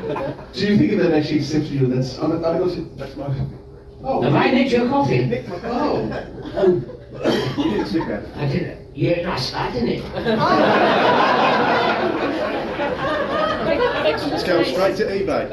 Do you think that actually accepted you? That's my. Oh, Have I nicked your coffee? Nicked my. Oh. You didn't stick that. I didn't. You're not starting it. Let's go straight to eBay.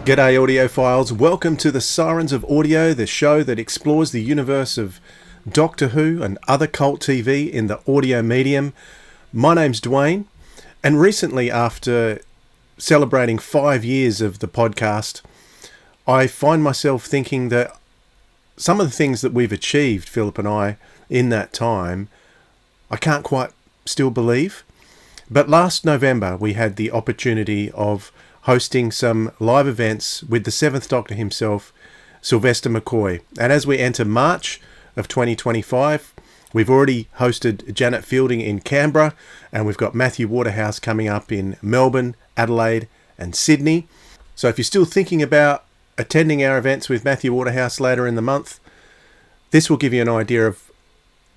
G'day audiophiles, welcome to the Sirens of Audio, the show that explores the universe of Doctor Who and other cult TV in the audio medium. My name's Dwayne, and recently, after celebrating 5 years of the podcast, I find myself thinking that some of the things that we've achieved, Philip and I, in that time, I can't quite still believe. But last November we had the opportunity of hosting some live events with the Seventh Doctor himself, Sylvester McCoy. And as we enter March of 2025, we've already hosted Janet Fielding in Canberra, and we've got Matthew Waterhouse coming up in Melbourne, Adelaide and Sydney. So if you're still thinking about attending our events with Matthew Waterhouse later in the month, this will give you an idea of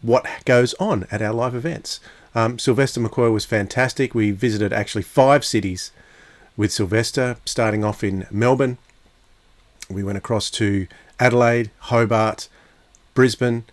what goes on at our live events. Sylvester McCoy was fantastic. We visited actually 5 cities with Sylvester, starting off in Melbourne. We went across to Adelaide, Hobart, Brisbane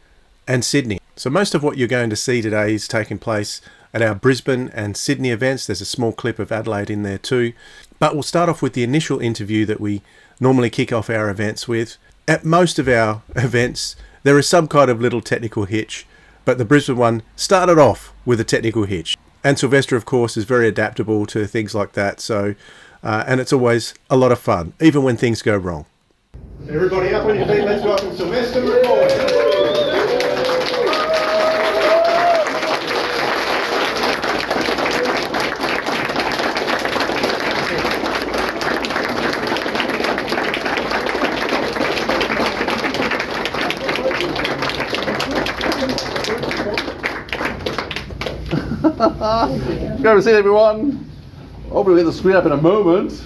and Sydney. So most of what you're going to see today is taking place at our Brisbane and Sydney events. There's a small clip of Adelaide in there too. But we'll start off with the initial interview that we normally kick off our events with. At most of our events, there is some kind of little technical hitch, but the Brisbane one started off with a technical hitch. And Sylvester, of course, is very adaptable to things like that. So, and it's always a lot of fun, even when things go wrong. Everybody up on your feet, let's welcome Sylvester McCoy. Grab a seat, everyone. Hopefully we'll get the screen up in a moment. So,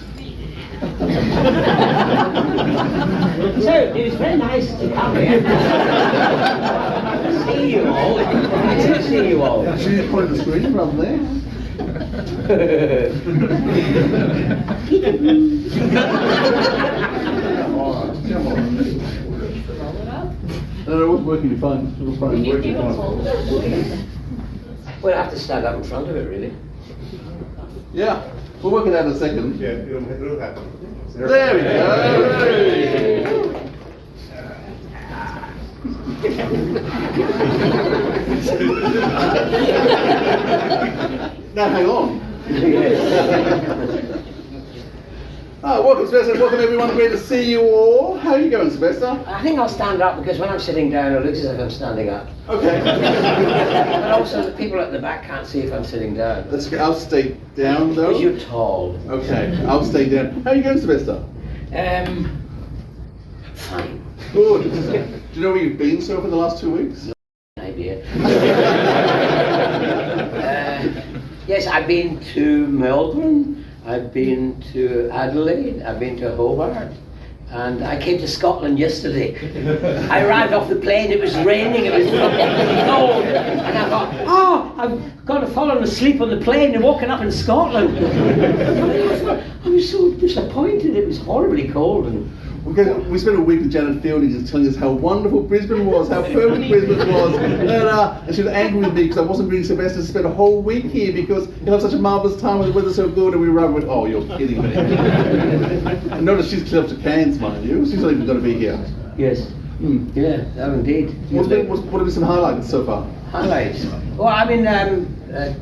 it was very nice to come here. See you all. Nice to see you all. Should you point the screen from there? No, it was working fine. It was fine. Working fine. We'll have to stand up in front of it, really. Yeah, we'll work it out in a second. Yeah, it'll happen. There we go. Now hang on. Welcome Sylvester, welcome everyone, great to see you all. How are you going, Sylvester? I think I'll stand up because when I'm sitting down it looks as if I'm standing up. Okay. But also the people at the back can't see if I'm sitting down. Let's go. I'll stay down though. Because you're tall. Okay, I'll stay down. How are you going, Sylvester? Fine. Good. Do you know where you've been so for the last 2 weeks? No idea. Yes, I've been to Melbourne, I've been to Adelaide, I've been to Hobart, and I came to Scotland yesterday. I arrived off the plane, it was raining, it was fucking cold, and I thought, oh, I've gone and fallen asleep on the plane and woken up in Scotland. I was so disappointed, it was horribly cold. And we spent a week with Janet Fielding just telling us how wonderful Brisbane was, how perfect Brisbane was, and she was angry with me because I wasn't bringing Sylvester to spend a whole week here because you'll have such a marvellous time with the weather so good, and we went, oh, you're kidding me. And notice she's clear up to Cairns, mind you, she's not even going to be here. Yes. Yeah, oh, indeed. What have been some highlights so far? Highlights? Well, I mean,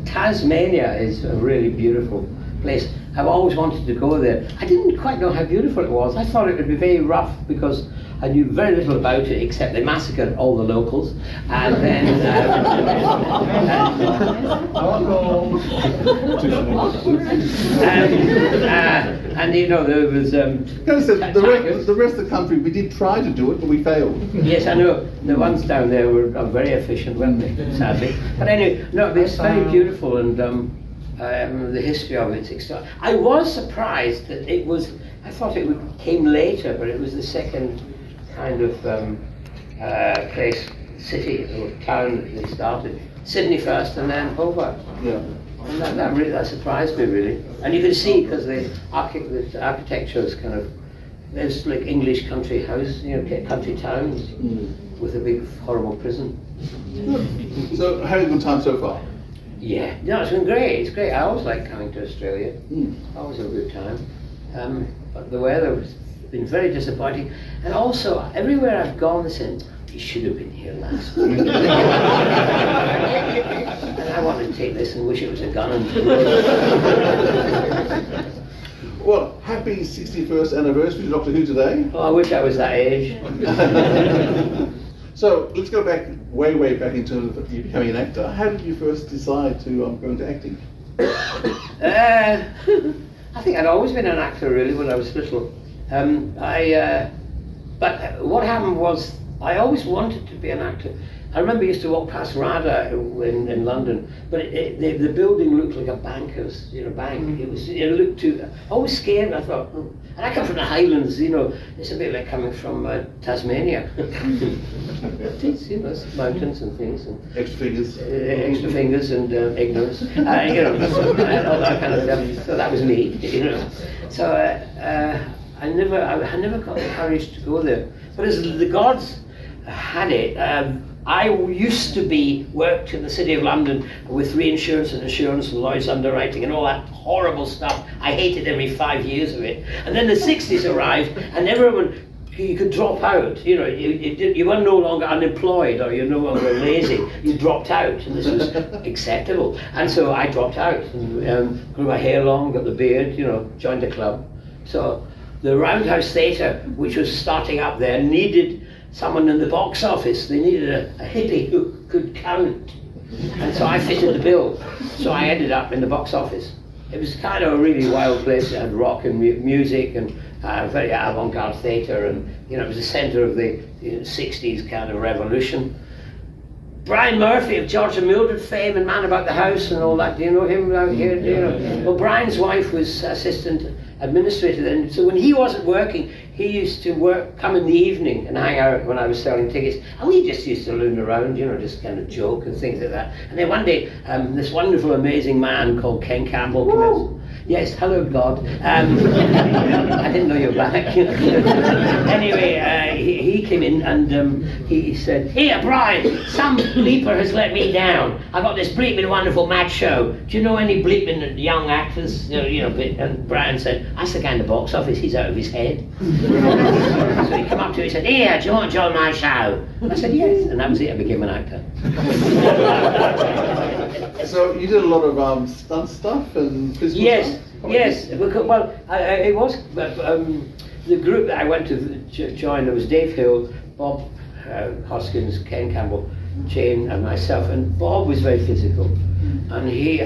Tasmania is a really beautiful place. I've always wanted to go there. I didn't quite know how beautiful it was. I thought it would be very rough because I knew very little about it except they massacred all the locals, and then and you know there was the rest of the country, we did try to do it, but we failed. Yes, I know. The ones down there were very efficient, weren't they? Sadly. But anyway, no, it's very beautiful, and the history of it's extraordinary. I was surprised that it was. I thought it came later, but it was the second kind of place, city or town that they started. Sydney first, and then Hobart. Yeah. And that surprised me really. And you can see because the architecture is kind of. There's like English country house, you know, country towns with a big horrible prison. So, having a good time so far? Yeah, no, it's been great. It's great. I always like coming to Australia. Always a good time. But the weather has been very disappointing. And also, everywhere I've gone, they said, you should have been here last week. And I want to take this and wish it was a gun. Well, happy 61st anniversary to Doctor Who today. Oh, I wish I was that age. So let's go back, way back in terms of you becoming an actor. How did you first decide to go into acting? I think I'd always been an actor really when I was little. But what happened was I always wanted to be an actor. I remember I used to walk past RADA in London, but the building looked like a banker's, bank. It looked too, always scared. I thought, and I come from the Highlands, it's a bit like coming from Tasmania. It's mountains and things. And extra fingers. Extra fingers and ignorance, and all that kind of stuff. So that was me, So I never got the courage to go there. But as the gods had it, I used to worked in the City of London with reinsurance and insurance and Lloyd's underwriting and all that horrible stuff. I hated every 5 years of it. And then the 60s arrived and everyone, you could drop out. You were no longer unemployed or you're no longer lazy. You dropped out and this was acceptable. And so I dropped out and grew my hair long, got the beard, joined the club. So the Roundhouse Theatre, which was starting up there, needed someone in the box office. They needed a hippie who could count. And so I fitted the bill. So I ended up in the box office. It was kind of a really wild place. It had rock and music and very avant-garde theatre, and it was the centre of the 60s kind of revolution. Brian Murphy of George and Mildred fame and Man About the House and all that. Do you know him out here? Well, Brian's wife was assistant administrator, and so when he wasn't working, he used to come in the evening and hang out when I was selling tickets, and we just used to loon around, just kind of joke and things like that. And then one day, this wonderful, amazing man called Ken Campbell came in. Yes, hello God. I didn't know you were back. Anyway, he came in and he said, "Here, Brian, some bleeper has let me down. I got this bleeping wonderful mad show. Do you know any bleeping young actors?" And Brian said, "That's the guy in the box office. He's out of his head." So he came up to me and said, "Here, do you want to join my show?" I said, "Yes," and that was it. I became an actor. So you did a lot of stunt stuff and physical Yes, stuff? yes. Well, it was the group that I went to join. There was Dave Hill, Bob Hoskins, Ken Campbell, Jane, and myself. And Bob was very physical, and we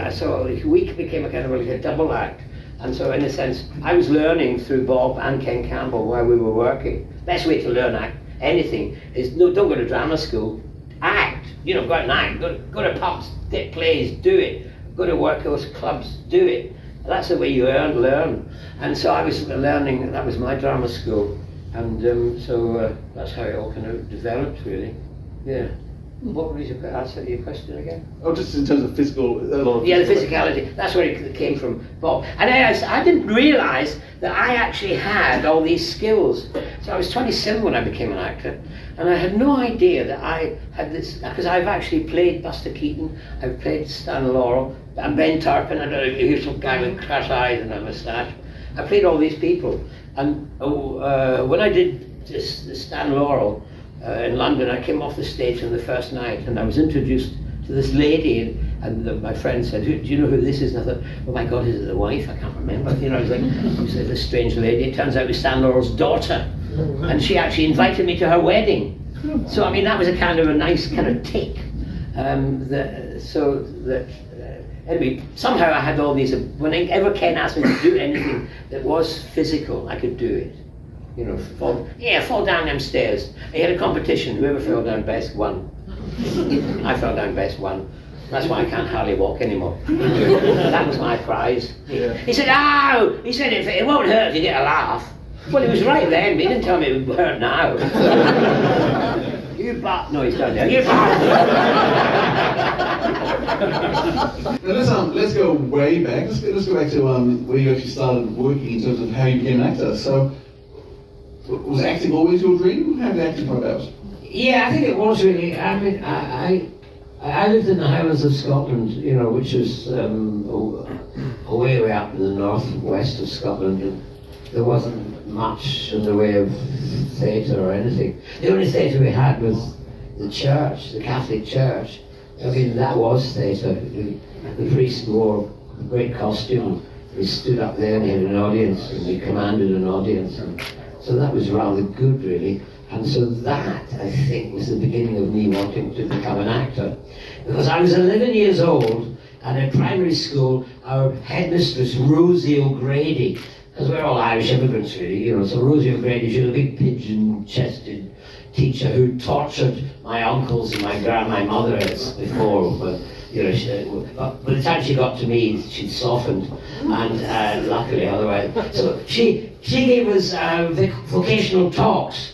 became a kind of like a double act. And so, in a sense, I was learning through Bob and Ken Campbell while we were working. Best way to learn anything is don't go to drama school. Act. Go out and act. Go to pubs, get plays, do it. Go to workhouse clubs, do it. That's the way you learn. And so I was learning. That was my drama school, and so that's how it all kind of developed, really. Yeah. What was your answer to your question again? Oh, just in terms of physical, a lot of the physicality. That's where it came from, Bob. And I didn't realise that I actually had all these skills. So I was 27 when I became an actor, and I had no idea that I had this, because I've actually played Buster Keaton, I've played Stan Laurel, and Ben Turpin, I don't know, here's some guy with crash eyes and a moustache. I played all these people, and when I did this Stan Laurel, in London, I came off the stage on the first night and I was introduced to this lady, and my friend said, "Do you know who this is?" And I thought, "Oh my God, is it the wife? I can't remember." I was like, "Who's this strange lady?" It turns out it was Stan Laurel's daughter. and she actually invited me to her wedding. So I mean, that was a kind of a nice kind of tick. Anyway, somehow I had all these. Whenever Ken asked me to do anything that was physical, I could do it. You know, fall down them stairs. He had a competition. Whoever fell down best won. I fell down best won. That's why I can't hardly walk anymore. That was my prize. Yeah. He said, "Oh!" He said, "It won't hurt if you get a laugh." Well, he was right then, but he didn't tell me it would hurt now. You bat. No, he's down there. You bat. Now let's go way back. Let's go back to where you actually started working in terms of how you became an actor. So, was acting always your dream? How did acting come about? Yeah, I think it was really. I mean, I lived in the Highlands of Scotland, you know, which is way up in the northwest of Scotland. And there wasn't much in the way of theatre or anything. The only theatre we had was the church, the Catholic Church. I mean, that was theatre. The priest wore a great costume. He stood up there and he had an audience, and he commanded an audience. And so that was rather good, really. And so that, I think, was the beginning of me wanting to become an actor. Because I was 11 years old, and at primary school, our headmistress, Rosie O'Grady, because we're all Irish immigrants, really, you know, so Rosie O'Grady, she was a big pigeon-chested teacher who tortured my uncles and my mother before. But, you know, by the time she got to me, she'd softened, and luckily otherwise. So she gave us vocational talks.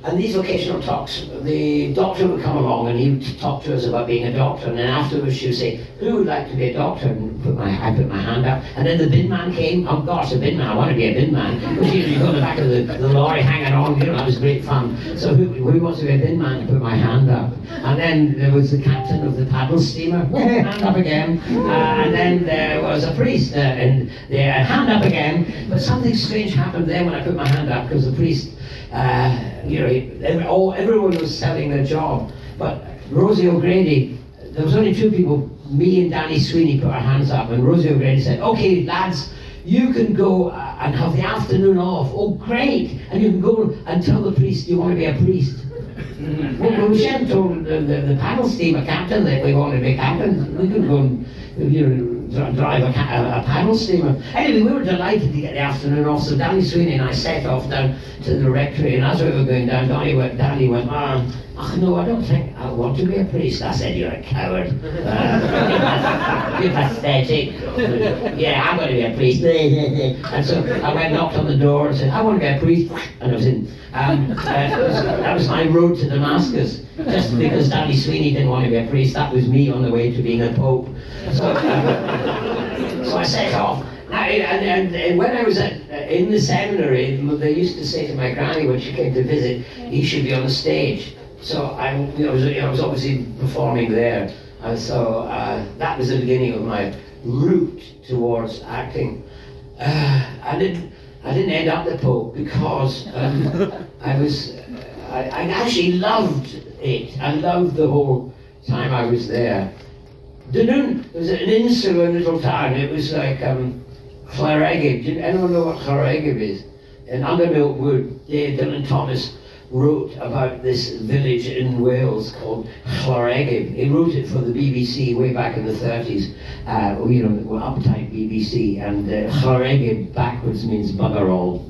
And these vocational talks, the doctor would come along and he would talk to us about being a doctor, and then afterwards she would say, "Who would like to be a doctor?" And I put my hand up, and then the bin man came. "Oh gosh, a bin man, I want to be a bin man." Because you go in the back of the lorry hanging on, you know, that was great fun. So who wants to be a bin man? I put my hand up. And then there was the captain of the paddle steamer, hand up again. And then there was a priest, and hand up again. But something strange happened there when I put my hand up, because the priest, you know, everyone was selling their job, but Rosie O'Grady, there was only two people, me and Danny Sweeney, put our hands up, and Rosie O'Grady said, "Okay, lads, you can go and have the afternoon off." "Oh, great! And you can go and tell the priest you want to be a priest." Well, we hadn't told the paddle steamer captain that we wanted to be captains. We could go and, you know, drive a paddle steamer. Anyway, we were delighted to get the afternoon off, so Danny Sweeney and I set off down to the rectory, and as we were going down, Danny went, "Oh no, I don't think I want to be a priest." I said, "You're a coward. You're pathetic." "Yeah, I'm going to be a priest." And so I went and knocked on the door and said, "I want to be a priest," and I was in. That was my road to Damascus. Just because Danny Sweeney didn't want to be a priest, that was me on the way to being a pope. So I set off. And when I was in the seminary, they used to say to my granny when she came to visit, "He should be on the stage." So I was obviously performing there. And so that was the beginning of my route towards acting. I didn't end up the Pope because I actually loved it. I loved the whole time I was there. Dunoon was an insular little town. It was like Llaregib. Did anyone know what Llaregib is? In Undermill Wood, Dylan Thomas wrote about this village in Wales called Llaregib. He wrote it for the BBC way back in the 30s, you know, uptight BBC, and Llaregib backwards means bugger all.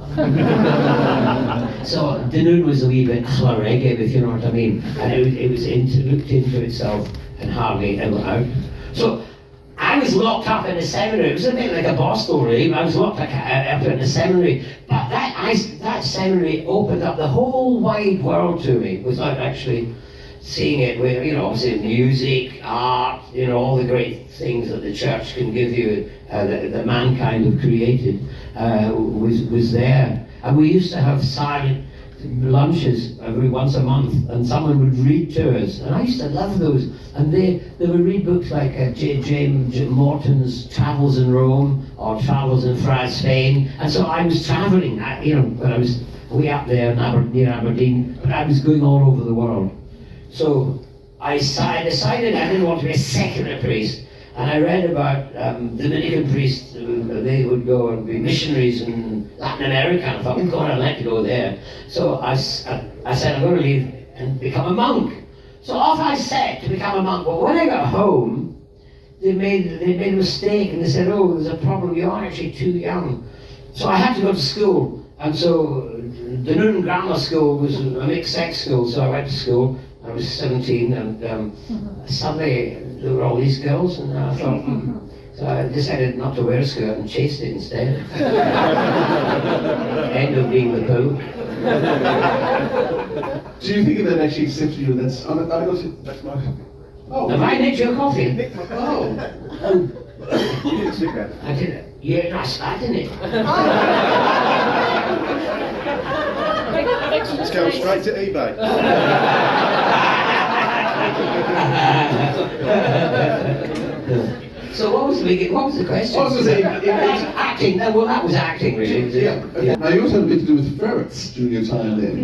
So Dunoon was a wee bit Llaregib, if you know what I mean, and it was looked into itself and hardly ever out. So I was locked up in a seminary. It was a bit like a Boston, really. I was locked up in a seminary, but that seminary opened up the whole wide world to me without actually seeing it. With, you know, obviously music, art, you know, all the great things that the church can give you, that mankind have created, was there. And we used to have silent lunches every once a month, and someone would read to us, and I used to love those. And they would read books like James Morton's Travels in Rome or Travels in France, Spain. And so I was travelling, you know, when I was way up there near Aberdeen, but I was going all over the world. So I decided I didn't want to be a secular priest, and I read about Dominican priests. They would go and be missionaries in Latin America. I thought, God, I'd like to go there. So I said, I'm going to leave and become a monk. So off I set to become a monk. But when I got home, they made a mistake and they said, oh, there's a problem, you're actually too young. So I had to go to school. And so the Newton Grammar School was a mixed sex school, so I went to school. I was 17 and suddenly there were all these girls and I thought, so I decided not to wear a skirt and chased it instead. End of being the poo. Do you think if they'd actually accepted you, that's my... Oh. Have I nicked your coffee? Oh. You didn't stick that. I did it. You're not starting it. Let's go straight to eBay. So what was the question? I was going to say, acting. Well, that was acting, really. yeah. Okay. Now, you also had a bit to do with ferrets during your time there.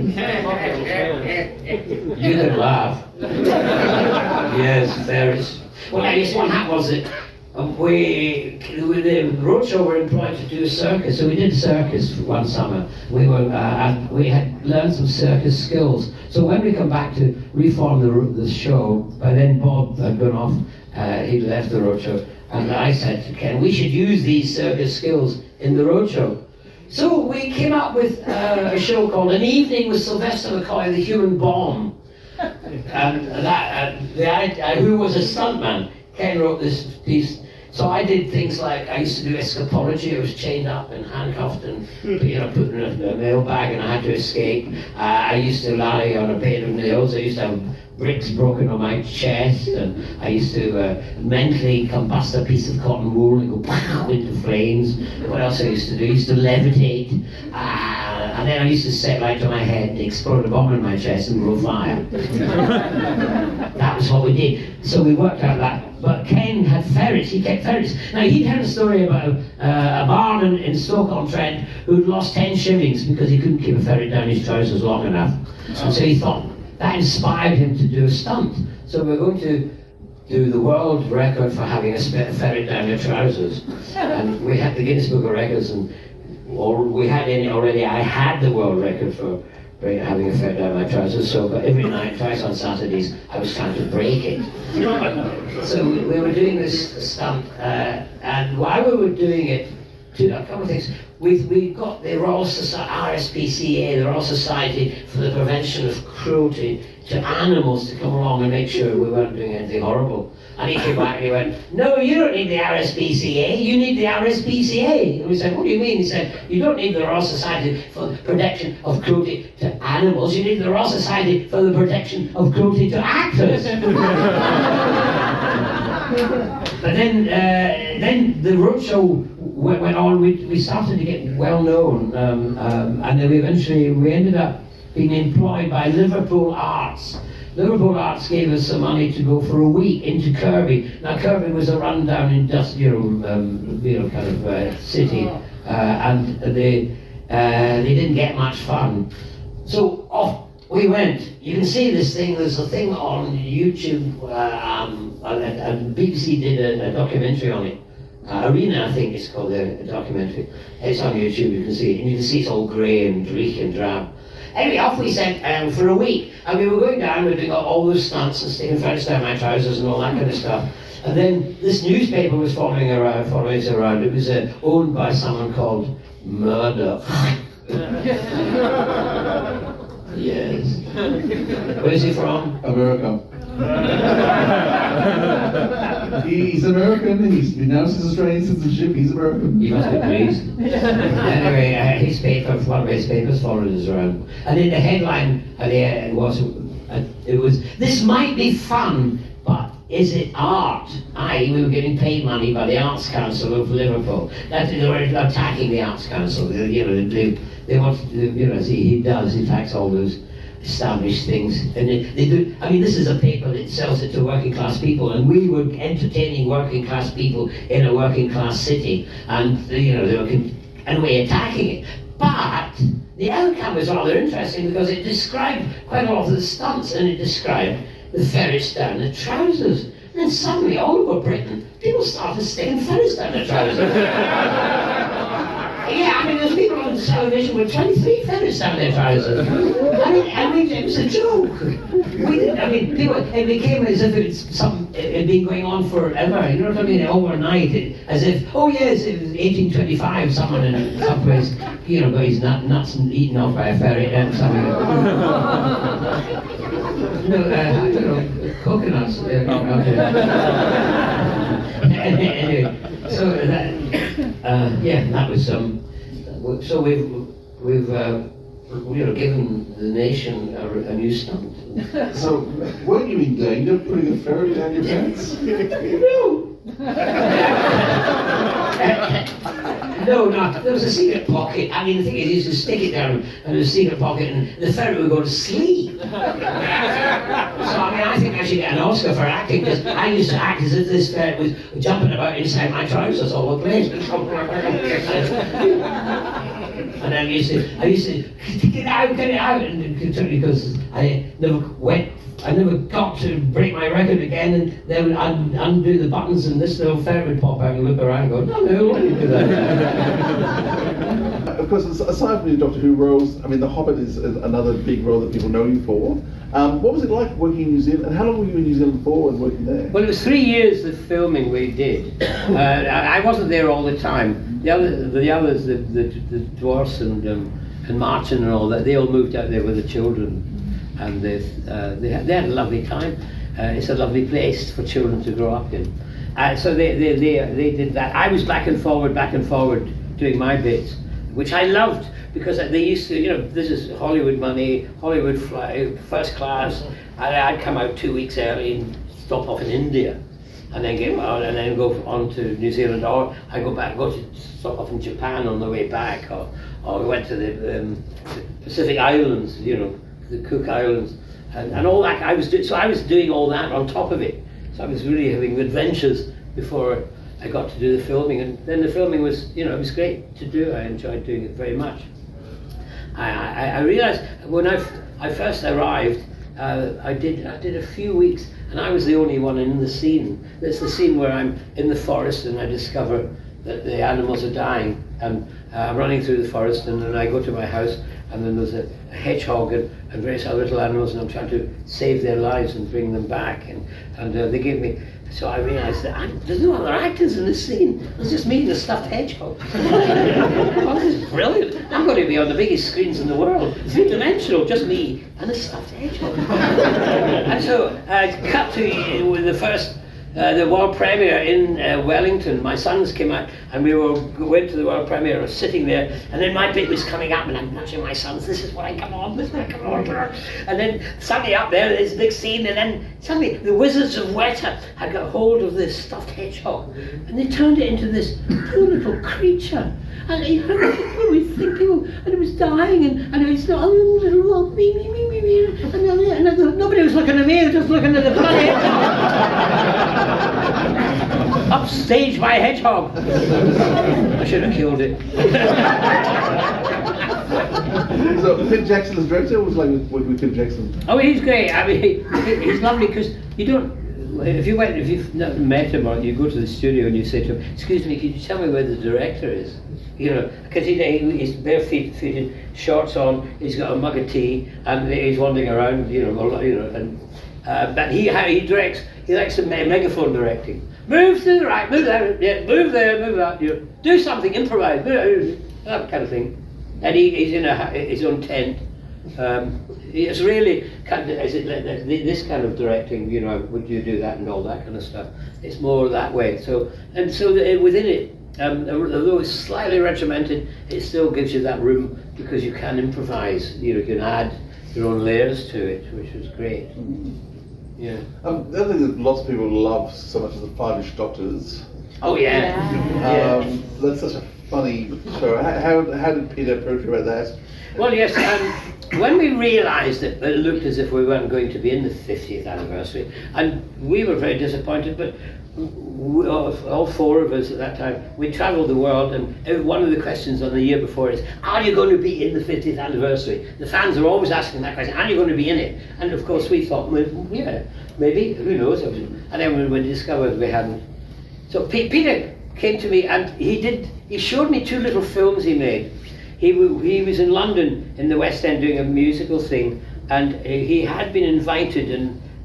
You can laugh. Yes, ferrets. Well, I guess what happened was that the roadshow were employed to do a circus, so we did a circus one summer. And we had learned some circus skills. So when we come back to reform the show, by then Bob had gone off. He'd left the roadshow, and I said to Ken, we should use these circus skills in the roadshow. So we came up with a show called An Evening with Sylvester McCoy, the Human Bomb. And who was a stuntman. Ken wrote this piece. So I did things like, I used to do escapology. I was chained up and handcuffed and put in a mail bag and I had to escape. I used to lie on a bed of nails. I used to have bricks broken on my chest, and I used to mentally combust a piece of cotton wool and go pow into flames. What else I used to do? I used to levitate, and then I used to set light to my head and explode a bomb in my chest and blow fire. That was what we did. So we worked out that. But Ken had ferrets, he kept ferrets. Now he'd heard a story about a barn in Stoke-on-Trent who'd lost 10 shillings because he couldn't keep a ferret down his trousers long enough. And so he thought, that inspired him to do a stunt. So we're going to do the world record for having a ferret down your trousers. And we had the Guinness Book of Records, and we had in it already. I had the world record for having a ferret down my trousers. So but every night, twice on Saturdays, I was trying to break it. So we were doing this stunt, and while we were doing it, a couple of things. We got the Royal Society, RSPCA, the Royal Society for the Prevention of Cruelty to Animals, to come along and make sure we weren't doing anything horrible. And he came back and he went, no, you don't need the RSPCA, you need the RSPCA. And we said, what do you mean? He said, you don't need the Royal Society for the Protection of Cruelty to Animals, you need the Royal Society for the Protection of Cruelty to Actors. But then the roadshow went on. We started to get well known, and then we ended up being employed by Liverpool Arts. Liverpool Arts gave us some money to go for a week into Kirby. Now Kirby was a rundown industrial, kind of city, and they didn't get much fun. So off we went. You can see this thing. There's a thing on YouTube. And BBC did a documentary on it. Arena, I think it's called a documentary. It's on YouTube, you can see it. And you can see it's all grey and bleak and drab. Anyway, off we sent for a week. And we were going down, we were doing all those stunts and sticking ferrets down my trousers and all that kind of stuff. And then this newspaper was following us around. It was owned by someone called Murdoch. Yes. Where's he from? America. He's American, he's renounced his Australian citizenship, he's American. He must be pleased. Anyway, his paper, one of his papers followed us around. And in the headline it was, this might be fun, but is it art? We were getting paid money by the Arts Council of Liverpool. They were attacking the Arts Council. They wanted to, as he does, he attacks all those established things. And they do. I mean, this is a paper that sells it to working class people, and we were entertaining working class people in a working class city, and they were anyway attacking it. But the outcome was rather interesting because it described quite a lot of the stunts, and it described the ferrets down the trousers. And then suddenly, all over Britain, people started sticking ferrets down their trousers. Yeah, I mean, there's people on television with 23 ferrets down their trousers. I mean, it was a joke. It became as if it had been going on forever, you know what I mean, overnight, as if, oh yes, it was 1825, someone in some place, you know, got his nuts and eaten off by a ferret and something. No, I don't know, coconuts. Anyway, so that was so we've given the nation a new stunt. So, weren't you in danger of putting a ferret down your pants? No, there was a secret pocket. I mean, the thing is, you used to stick it down in a secret pocket and the ferret would go to sleep. So, I mean, I think I should get an Oscar for acting, because I used to act as if this ferret was jumping about inside my trousers all the place. And I used to get it out, and because I never got to break my record again, and then I'd undo the buttons and this little ferret would pop out and look around and go, no, why do you do that? Of course, aside from your Doctor Who roles, I mean, The Hobbit is another big role that people know you for. What was it like working in New Zealand, and how long were you in New Zealand for and working there? Well, it was 3 years of filming we did. I wasn't there all the time. The others, the dwarfs and Martin and all that, they all moved out there with the children, and they had a lovely time. It's a lovely place for children to grow up in. So they did that. I was back and forward doing my bits, which I loved, because they used to, you know, this is Hollywood money, Hollywood fly, first class. I'd come out 2 weeks early and stop off in India, and then get out and then go on to New Zealand, or I go to stop off in Japan on the way back, or we went to the Pacific Islands, you know, the Cook Islands, and all that. I was doing all that on top of it. So I was really having adventures before I got to do the filming, and then the filming was, you know, it was great to do. I enjoyed doing it very much. I realized when I first arrived, I did a few weeks, and I was the only one in the scene. There's the scene where I'm in the forest and I discover that the animals are dying, and I'm running through the forest, and then I go to my house, and then there's a hedgehog and various other little animals, and I'm trying to save their lives and bring them back, and they gave me. So I realised that there's no other actors in this scene. It's just me and the stuffed hedgehog. Oh, this is brilliant. I'm going to be on the biggest screens in the world. 3-dimensional, just me and a stuffed hedgehog. And so I cut to with the first, the world premiere in Wellington. My sons came out, and we went to the world premiere. I was sitting there, and then my bit was coming up, and I'm nudging my sons. This is what I come on. This is what I come on. And then suddenly up there's this big scene, and then suddenly the Wizards of Weta had got hold of this stuffed hedgehog, and they turned it into this poor little creature. And we think people, and it was dying, and it's not, oh, little me, and nobody was looking at me, they were just looking at the bloody hedgehog. Upstaged by a hedgehog. I should have killed it. So Pete Jackson as director, was like working with Pete Jackson? Oh, he's great. I mean, he's lovely, because you don't. If you've not met him, or you go to the studio and you say to him, "Excuse me, can you tell me where the director is?" You know, because he's barefooted, shorts on, he's got a mug of tea, and he's wandering around. And but he directs. He likes the megaphone directing. Move to the right, move there, yeah, move there, move that. You know, do something, improvise, that kind of thing. And he's in his own tent. It's really this kind of directing, you know, would you do that and all that kind of stuff. It's more that way. So within it, although it's slightly regimented, it still gives you that room, because you can improvise. You know, you can add your own layers to it, which was great. Yeah. The other thing that lots of people love so much is the Fiveish Doctors. Oh yeah. That's such a funny show. How did Peter approach you about that? Well, yes, when we realised that it looked as if we weren't going to be in the 50th anniversary, and we were very disappointed, but all four of us at that time, we travelled the world, and one of the questions on the year before is, are you going to be in the 50th anniversary? The fans are always asking that question, are you going to be in it? And of course we thought, well, yeah, maybe, who knows? And then we discovered we hadn't. So Peter came to me, and he showed me 2 little films he made. He was in London in the West End doing a musical thing, and he had been invited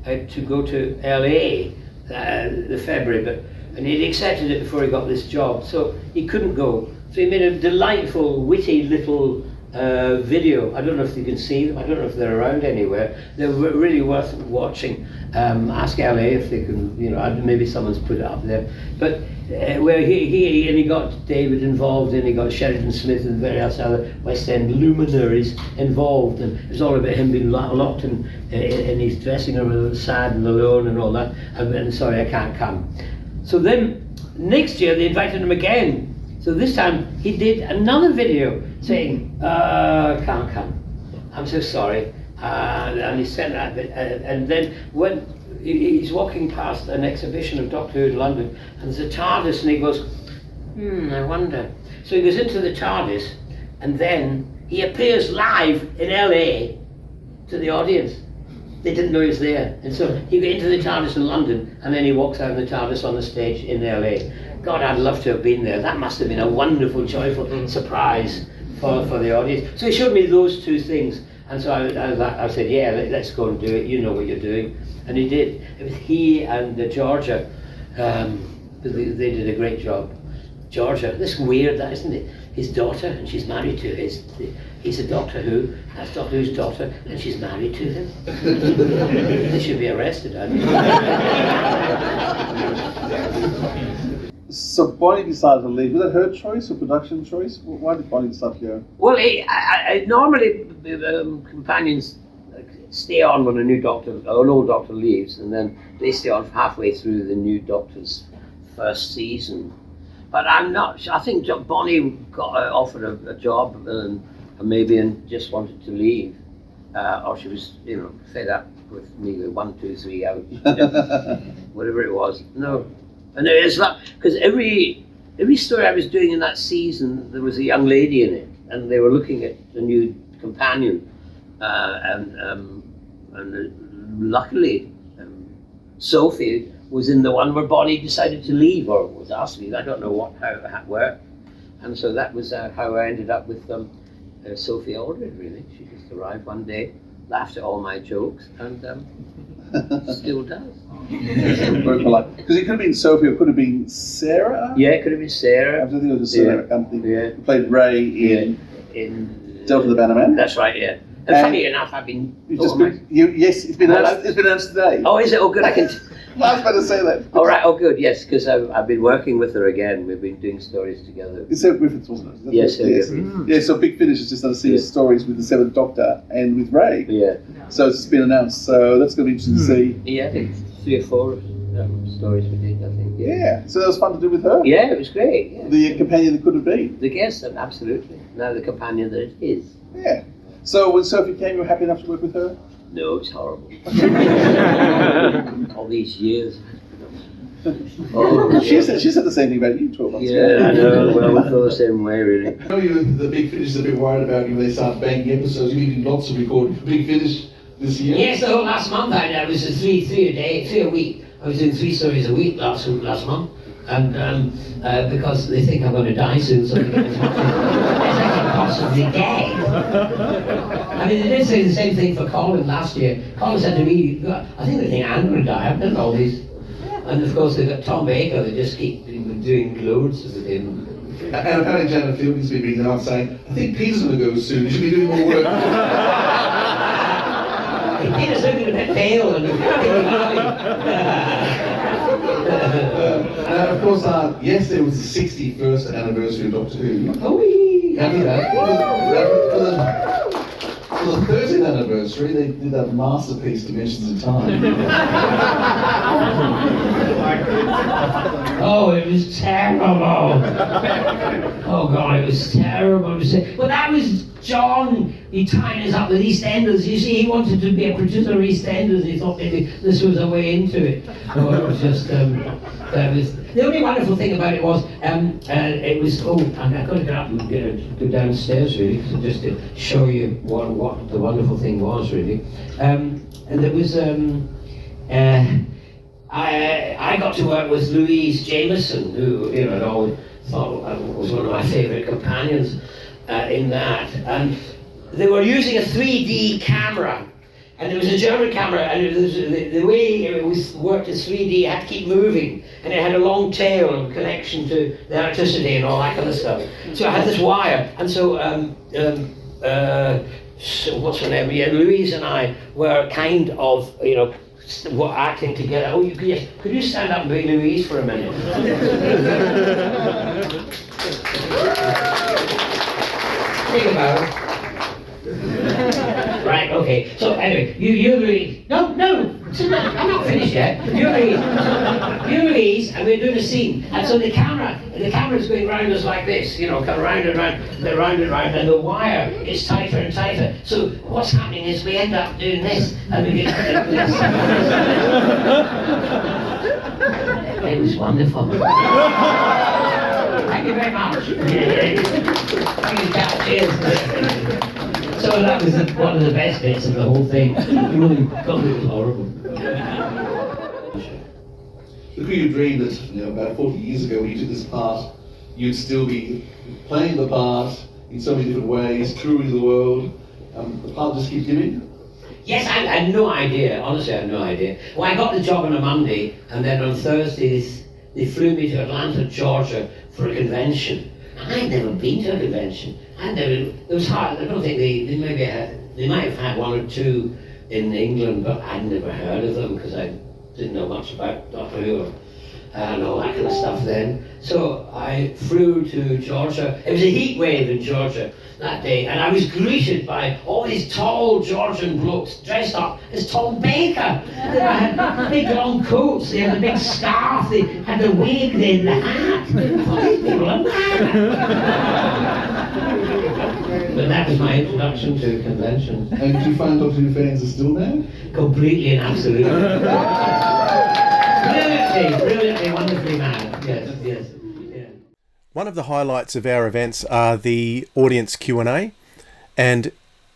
to go to LA the February, and he'd accepted it before he got this job, so he couldn't go. So he made a delightful, witty little video. I don't know if you can see them. I don't know if they're around anywhere. They're really worth watching. Ask LA if they can, maybe someone's put it up there. But where he got David involved, and he got Sheridan Smith and various other West End luminaries involved, and it was all about him being locked in his dressing room, sad and alone and all that. And sorry, I can't come. So then next year they invited him again. So this time he did another video saying, can't come, I'm so sorry. And he sent that, and then when he's walking past an exhibition of Doctor Who in London, and there's a TARDIS, and he goes, I wonder. So he goes into the TARDIS, and then he appears live in LA to the audience. They didn't know he was there. And so he got into the TARDIS in London, and then he walks out of the TARDIS on the stage in LA. God, I'd love to have been there. That must have been a wonderful, joyful surprise for the audience. So he showed me those 2 things. And so I said, yeah, let's go and do it. You know what you're doing. And he did. It was he and Georgia. They did a great job. Georgia, that's weird, that, isn't it? His daughter, and she's married to he's a Doctor Who. That's Doctor Who's daughter, and she's married to him. They should be arrested, I think. So Bonnie decided to leave. Was that her choice or production choice? Why did Bonnie decide to go? Well, normally companions stay on when an old doctor leaves, and then they stay on halfway through the new doctor's first season. But I'm not. I think Bonnie got offered a job and just wanted to leave, or she was, fed up with me with 1, 2, 3 out, whatever it was. No. And it's like, because every story I was doing in that season, there was a young lady in it, and they were looking at the new companion, and luckily Sophie was in the one where Bonnie decided to leave, or was asked to leave. I don't know how that worked, and so that was how I ended up with Sophie Aldred. Really, she just arrived one day, laughed at all my jokes, and still does. Because it could have been Sophie, or it could have been Sarah. Yeah, it could have been Sarah. I don't think it was Sarah. I can't think. Yeah. Who played Ray in Delta the Bannerman. That's right. Yeah. And funny enough, I've been. Yes, it's been announced today. Oh, is it? Oh, good. I can. I was about to say that. All right. Oh, good. Yes, because I've been working with her again. We've been doing stories together. It's Sarah Griffiths, wasn't it? Yes. Yeah. So Big Finish has just done a series of stories with the 7th Doctor and with Ray. Yeah. So it's been announced. So that's going to be interesting to see. Yeah, I think 3 or 4 stories we did. I think. Yeah. So that was fun to do with her. Yeah, it was great. Yeah. The companion that could have been. The guest, absolutely. Now the companion that it is. Yeah. So when Sophie came, you were happy enough to work with her? No, it's horrible. All these years. Oh, she said the same thing about you 12 months ago. Yeah, I know. Well, we feel the same way, really. I know the Big Finish is a bit worried about you when they start banking episodes. You need lots to record Big Finish this year. Yes, the whole last month I was 3 a week. I was doing 3 stories a week last month, and because they think I'm going to die soon, so they get as much as I can possibly get. I mean, they did say the same thing for Colin last year. Colin said to me, I think they think I'm going to die. I've done all these. And of course they've got Tom Baker, they just keep doing loads with him. And apparently Janet Fielding's been reading out saying, I think Peter's going to go soon, you should be doing more work. Peter's looking a bit pale and and of course, yesterday was the 61st anniversary of Doctor Who. Oh, For the 30th anniversary, they did that masterpiece, Dimensions of Time. Oh, it was terrible. Oh God, it was terrible to say. But that was John. He tied us up with EastEnders. You see, he wanted to be a producer of EastEnders. He thought maybe this was a way into it. Oh, it was just. That was the only wonderful thing about it was it was. Oh, I got to get up and go downstairs really, just to show you what the wonderful thing was really. And it was. I got to work with Louise Jameson, who I'd always thought was one of my favourite companions in that. And they were using a 3D camera, and it was a German camera, and it was, the way it was worked as 3D, it had to keep moving, and it had a long tail and connection to the electricity and all that kind of stuff. So I had this wire, and so what's her name? Yeah, Louise and I were kind of, acting together. Oh, could you stand up and be Louise for a minute? Think about it. Right, okay. So anyway, you Louise. No, I'm not finished yet. You Louise, and we're doing a scene. And so the camera's going round us like this, kind of round and round, and the wire gets tighter and tighter. So what's happening is we end up doing this, and we get this. It was wonderful. Thank you very much. Cheers. So that was one of the best bits of the whole thing. It was horrible. Look who you dreamed that about 40 years ago when you took this part, you'd still be playing the part in so many different ways, touring the world. The part just keeps giving. Yes, I had no idea. Honestly, I had no idea. Well, I got the job on a Monday, and then on Thursday they flew me to Atlanta, Georgia for a convention. I'd never been to a convention. It was hard. I don't think they might have had one or two in England, but I'd never heard of them because I didn't know much about Doctor Who and all that kind of stuff then. So I flew to Georgia. It was a heat wave in Georgia that day, and I was greeted by all these tall Georgian blokes dressed up as Tom Baker. They had big long coats, they had a big scarf, they had the wig, they had the hat. I thought, these people are mad. But that was my introduction to conventions. And do you find Doctor Who fans are still there? Completely and absolutely. Brilliantly, wonderfully mad. Yes. Yeah. One of the highlights of our events are the audience Q&A, and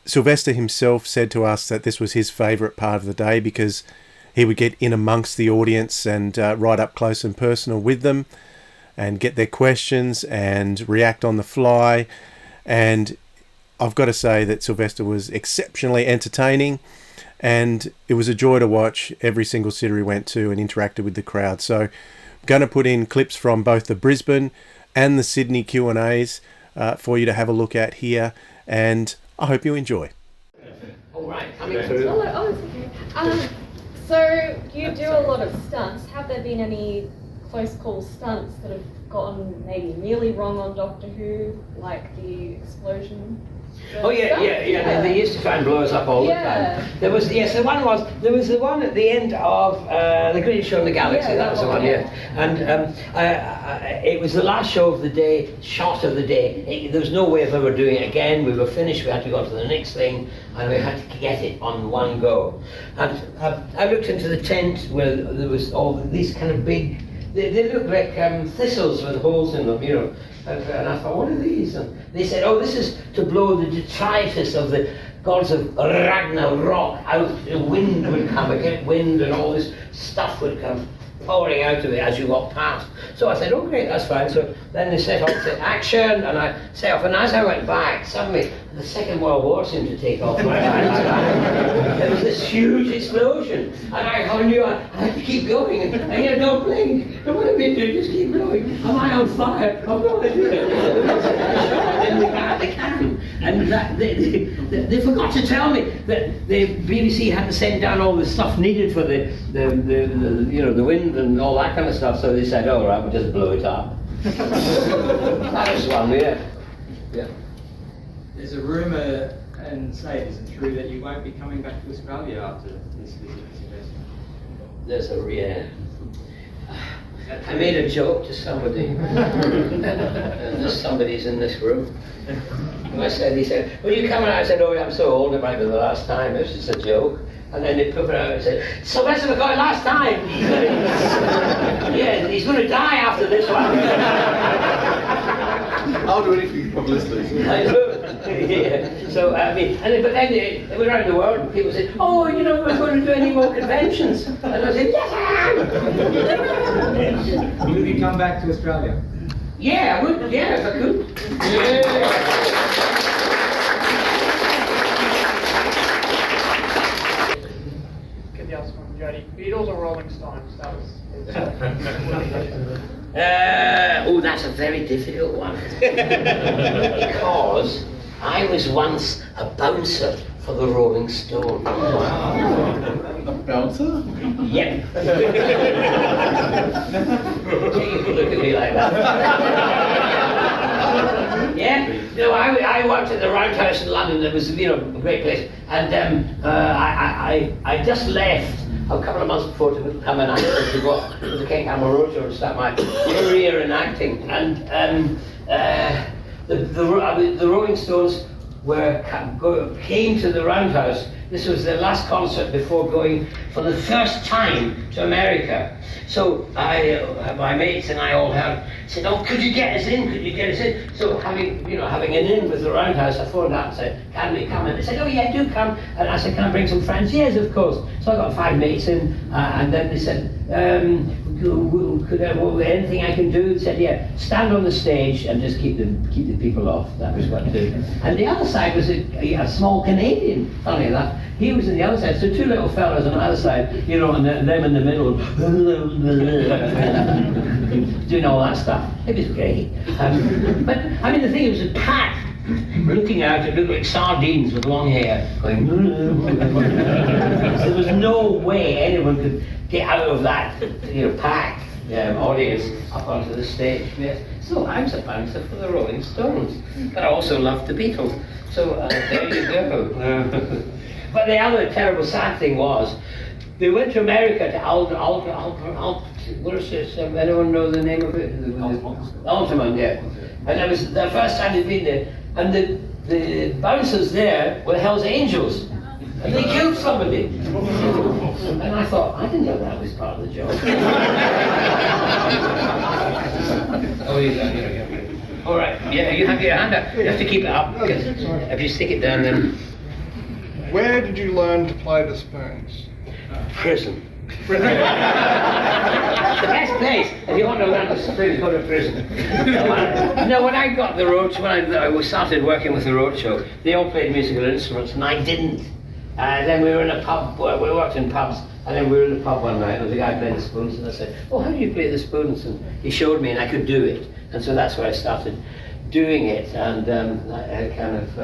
Sylvester himself said to us that this was his favourite part of the day because he would get in amongst the audience and right up close and personal with them and get their questions and react on the fly. And I've got to say that Sylvester was exceptionally entertaining, and it was a joy to watch every single sitter he went to and interacted with the crowd. So I'm going to put in clips from both the Brisbane and the Sydney Q&As for you to have a look at here, and I hope you enjoy. All right, coming through. Oh, it's okay. So you do a lot of stunts. Have there been any close call stunts that have gotten maybe really wrong on Doctor Who, like the explosion? Oh yeah. They used to try and blow us up all the time. There was the one at the end of the Greatest Show in the Galaxy. That was the one, yeah. And it was the last show of the day, shot of the day. There was no way of ever doing it again. We were finished. We had to go to the next thing, and we had to get it on one go. And I looked into the tent where there was all these kind of big. They look like thistles with holes in them, And I thought, what are these? And they said, oh, this is to blow the detritus of the gods of Ragnarok out. The wind would come, a great wind, and all this stuff would come pouring out of it as you walk past. So I said, oh great, that's fine. So then they set off, said action, and I set off, and as I went back, suddenly the Second World War seemed to take off. There was this huge explosion, and I knew I had to keep going, and don't blink, don't want to be doing, just keep going. Am I on fire? I'm not doing it. And they can. And they forgot to tell me that the BBC hadn't sent down all the stuff needed for the wind and all that kind of stuff, so they said, oh right, we'll just blow it up. That was one, yeah. There's a rumour, and say it isn't true, that you won't be coming back to Australia after this visit. There's a I made a joke to somebody. Somebody's in this room. And he said, will you come out? I said, oh yeah, I'm so old, it might be the last time. It was just a joke. And then they put it out and said, Sylvester McCoy, last time! Yeah, he's going to die after this one. I'll do anything for publicity. I do. Yeah. So I mean, but then they went around the world and people said, "Oh, you know, we're going to do any more conventions." And I said, "Yes, I am." Will you come back to Australia? Yeah, I would. Yeah, if I could. Get the answer from Jody. Beatles or Rolling Stones? That was. Oh, that's a very difficult one. Because I was once a bouncer for the Rolling Stones. A bouncer? Yep. You could look at me like that. Yeah. No, I worked at the Roundhouse in London. It was, you know, a great place. And I just left a couple of months before to become an actor, to go to the King Camel Roadshow and start my career in acting. And the Rolling Stones came to the Roundhouse. This was their last concert before going for the first time to America. So my mates and I all said, "Oh, could you get us in? Could you get us in?" So having an in with the Roundhouse, I phoned up and said, "Can we come?" And they said, "Oh yeah, do come." And I said, "Can I bring some friends?" "Yes, of course." So I got 5 mates in, and then they said, "Could anything I can do?" They said, "Yeah, stand on the stage and just keep the people off." That was what to do. And the other side was a small Canadian. Funny enough, he was on the other side. So 2 little fellas on the other side, you know, and them in the middle, doing all that stuff. It was great. But I mean, the thing, it was a packed. Looking out, it looked like sardines with long hair, going. There was no way anyone could get out of that, you know, packed audience up onto the stage. Yes. So I was a bouncer for the Rolling Stones, but I also loved the Beatles. So there you go. But the other terrible sad thing was, they went to America to what is this? Anyone know the name of it? Altamont, yeah. And that was the first time they'd been there. And the bouncers there were Hell's Angels. And they killed somebody. And I thought, I didn't know that was part of the job. Oh, yeah. All right, yeah, you have your hand up. You have to keep it up, because if you stick it down, then... Where did you learn to play the spoons? Prison. The best place, if you want to learn the spoon, go to prison. No, when I got the roadshow, when I started working with the roadshow, they all played musical instruments and I didn't. Then we were in a pub, we worked in pubs, and then we were in a pub one night and the guy played the spoons and I said, "Oh, how do you play the spoons?" And he showed me and I could do it. And so that's where I started doing it. And I kind of,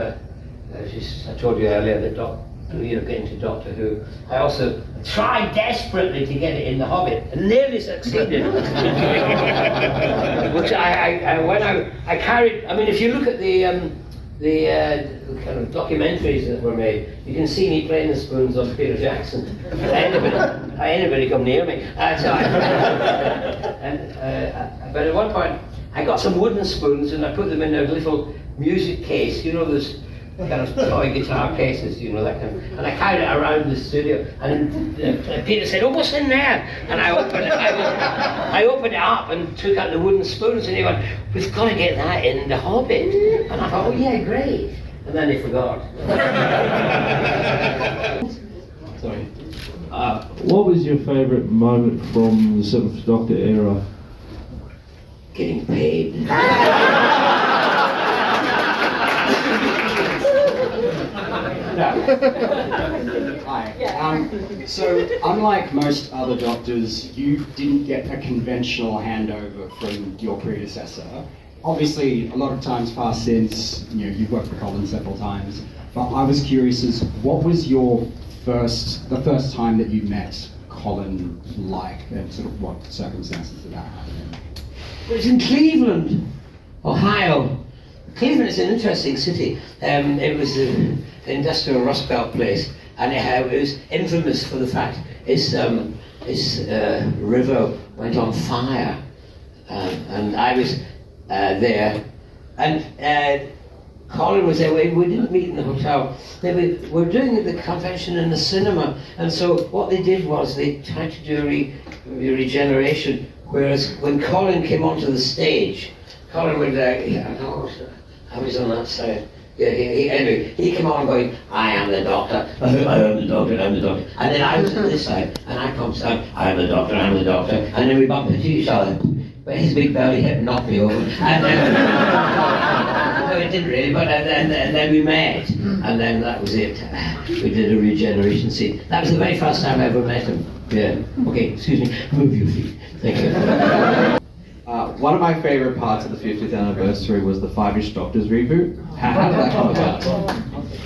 as I told you earlier, getting to Doctor Who. I also tried desperately to get it in The Hobbit and nearly succeeded. Which I carried. I mean, if you look at the kind of documentaries that were made, you can see me playing the spoons on Peter Jackson. Anybody come near me. But at one point, I got some wooden spoons and I put them in a little music case. You know, those kind of toy guitar cases, you know, that kind of, and I carried it around the studio, and Peter said, "Oh, what's in there?" And I opened it up and took out the wooden spoons, and he went, "We've got to get that in The Hobbit." And I thought, "Oh yeah, great." And then he forgot. Sorry. What was your favourite moment from the 7th Doctor era? Getting paid. Hi. So, unlike most other doctors, you didn't get a conventional handover from your predecessor. Obviously, a lot of times passed since, you know, you've worked with Colin several times, but I was curious as what was the first time that you met Colin like, and sort of what circumstances did that happen in? It was in Cleveland, Ohio. Cleveland is an interesting city. It was an industrial Rust Belt place, and it was infamous for the fact its river went on fire. And I was there, and Colin was there. We didn't meet in the hotel. They were doing the convention in the cinema, and so what they did was they tried to do a regeneration. Whereas when Colin came onto the stage, Colin would, I was on that side, Anyway, he came on going, I am the doctor, I am the doctor, I'm the doctor. And then I was on this side, and I come down, I am the doctor, I'm the doctor. And then we bumped into each other. But his big belly had knocked me over. And then, no, it didn't really, but and then we met. And then that was it. We did a regeneration scene. That was the very first time I ever met him. Yeah. Okay, excuse me. Move your feet. Thank you. One of my favourite parts of the 50th anniversary was the Fiveish Doctors reboot. How did that come about?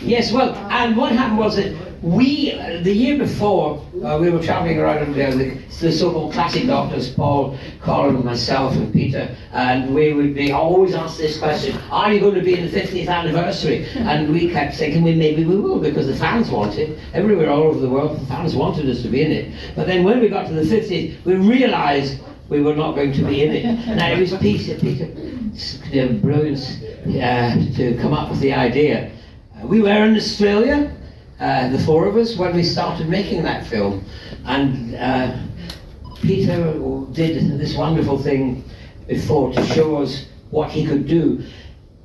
Yes, well, and what happened was that we, the year before, we were travelling around the so-called classic doctors, Paul, Colin, myself and Peter, and we would be always asked this question, are you going to be in the 50th anniversary? And we kept thinking, well, maybe we will, because the fans want it. Everywhere all over the world, the fans wanted us to be in it. But then when we got to the 50th, we realised we were not going to be in it. Now it was Peter's brilliance to come up with the idea. We were in Australia, the four of us, when we started making that film. And Peter did this wonderful thing before to show us what he could do.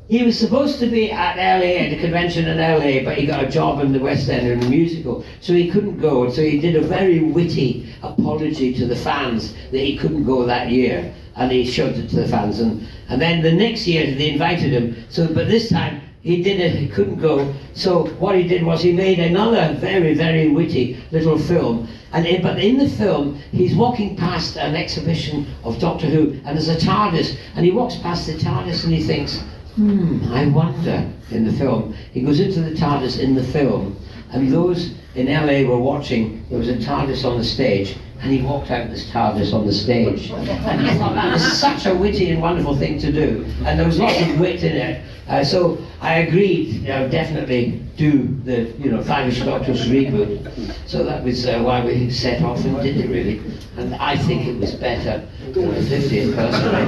He was supposed to be at LA, at a convention in LA, but he got a job in the West End in a musical, so he couldn't go. So he did a very witty apology to the fans that he couldn't go that year, and he showed it to the fans. And then the next year they invited him, but this time he couldn't go. So what he did was he made another very, very witty little film. But in the film, he's walking past an exhibition of Doctor Who, and there's a TARDIS, and he walks past the TARDIS and he thinks, I wonder, in the film. He goes into the TARDIS in the film, and those in LA were watching. There was a TARDIS on the stage, and he walked out this TARDIS on the stage. And I thought that was such a witty and wonderful thing to do, and there was lots of wit in it. So I agreed, definitely do the Fiveish Doctors reboot. So that was why we set off and did it, really. And I think it was better than the 50th, personally.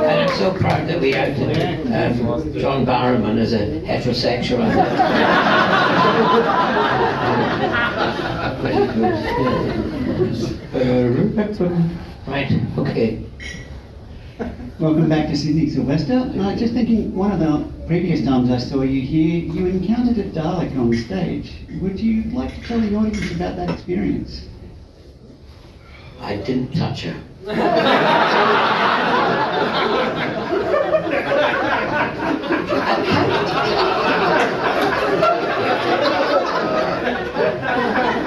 And I'm so proud that we outed John Barrowman as a heterosexual. Right, okay. Welcome back to Sydney, Sylvester. Just thinking, one of the previous times I saw you here, you encountered a Dalek on stage. Would you like to tell the audience about that experience? I didn't touch her.